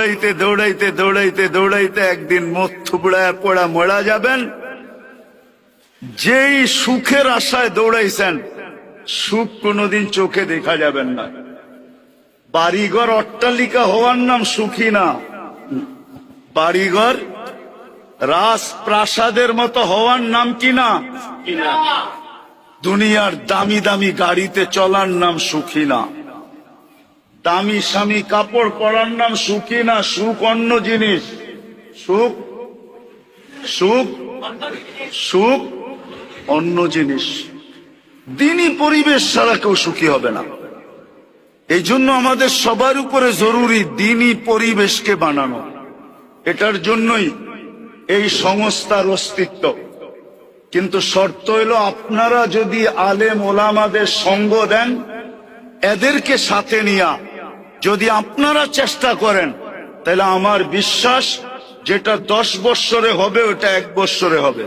দৌড়াইতে দৌড়াইতে দৌড়াইতে দৌড়াইতে একদিন মুখ থুবড়ায় পড়া মরা যাবেন। যেই সুখের আশায় দৌড়াইছেন, সুখ কোনোদিন চোখে দেখা যাবেন না। বাড়িঘর অট্টালিকা হওয়ার নাম সুখী না, বাড়িঘর রাজপ্রাসাদের মতো হওয়ার নাম কি না? দুনিয়ার দামি দামি গাড়িতে চলার নাম সুখী না, দামি স্বামী কাপড় পরার নাম সুখী না। সুখ অন্য জিনিস, সুখ সুখ সুখ অন্য জিনিস। দিনই পরিবেশ ছাড়া কেউ সুখী হবে না। এই জন্য আমাদের সবার উপরে জরুরি দিনই পরিবেশকে বানানো। এটার জন্যই এই সংস্থার অস্তিত্ব। কিন্তু শর্ত হলো আপনারা যদি আলেম ওলামাদের সঙ্গ দেন, এদেরকে সাথে নিয়া যদি আপনারা চেষ্টা করেন, তাহলে আমার বিশ্বাস যেটা 10 বৎসরে হবে ওটা 1 বৎসরে হবে,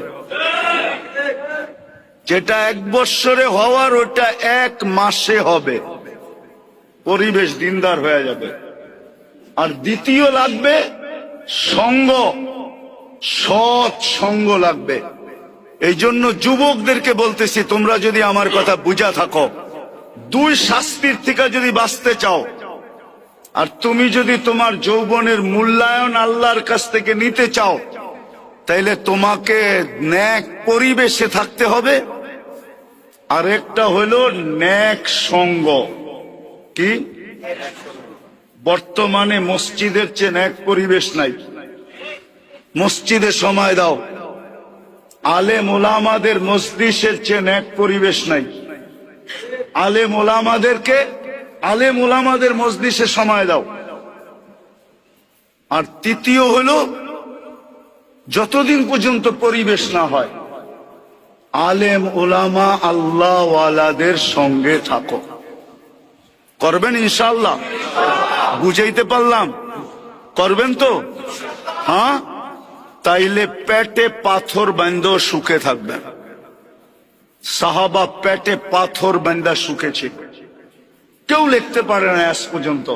যেটা 1 বৎসরে হওয়ার ওটা 1 মাসে হবে। পরিবেশ দিনদার হয়ে যাবে। আর দ্বিতীয় লাগবে সঙ্গ, সৎ সঙ্গ লাগবে। এই জন্য যুবকদেরকে বলতেছি, তোমরা যদি আমার কথা বুঝা থাকো, 2 শাস্তির থেকে যদি বাঁচতে চাও, আর তুমি যদি তোমার যৌবনের মূল্যায়ন আল্লাহর কাছ থেকে নিতে চাও, তাইলে তোমাকে নেক পরিবেশে থাকতে হবে। আর একটা হলো নেক সঙ্গ। কি? বর্তমানে মসজিদের চেয়ে নেক পরিবেশ নাই। মসজিদে সময় দাও, আলেম ওলামাদের মজলিসের চেয়ে নেক পরিবেশ নাই। আলেম ওলামাদের মজলিসে সময় দাও। আর তৃতীয় হলো, যতদিন পর্যন্ত পরিবেশ না হয়, আলেম ওলামা আল্লাহ ওয়ালাদের সঙ্গে থাকো। করবেন ইনশাআল্লাহ? বুঝাইতে পারলাম? করবেন তো? হ্যাঁ, তাইলে পেটে পাথর বান্ধা সুখে থাকবেন। সাহাবা পেটে পাথর বান্ধা সুখে ছিল। কেউ লিখতে পারে না আজ পর্যন্ত।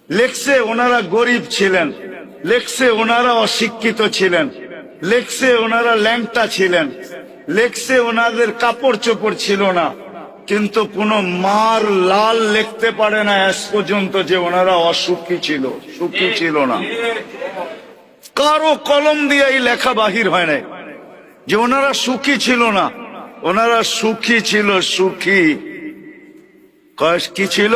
লেখছে ওনারা গরিব ছিলেন, লেখছে ওনারা অশিক্ষিত ছিলেন, লেখছে ওনারা ল্যাংটা ছিলেন, লেখছে ওনাদের কাপড় চোপড় ছিল না, কিন্তু কোন মার লাল লিখতে পারে না আজ পর্যন্ত যে ওনারা অসুখী ছিল, সুখী ছিল না। কারো কলম দিয়ে এই লেখা বাহির হয় নাই যে ওনারা সুখী ছিল না। ওনারা সুখী ছিল, সুখী কি ছিল?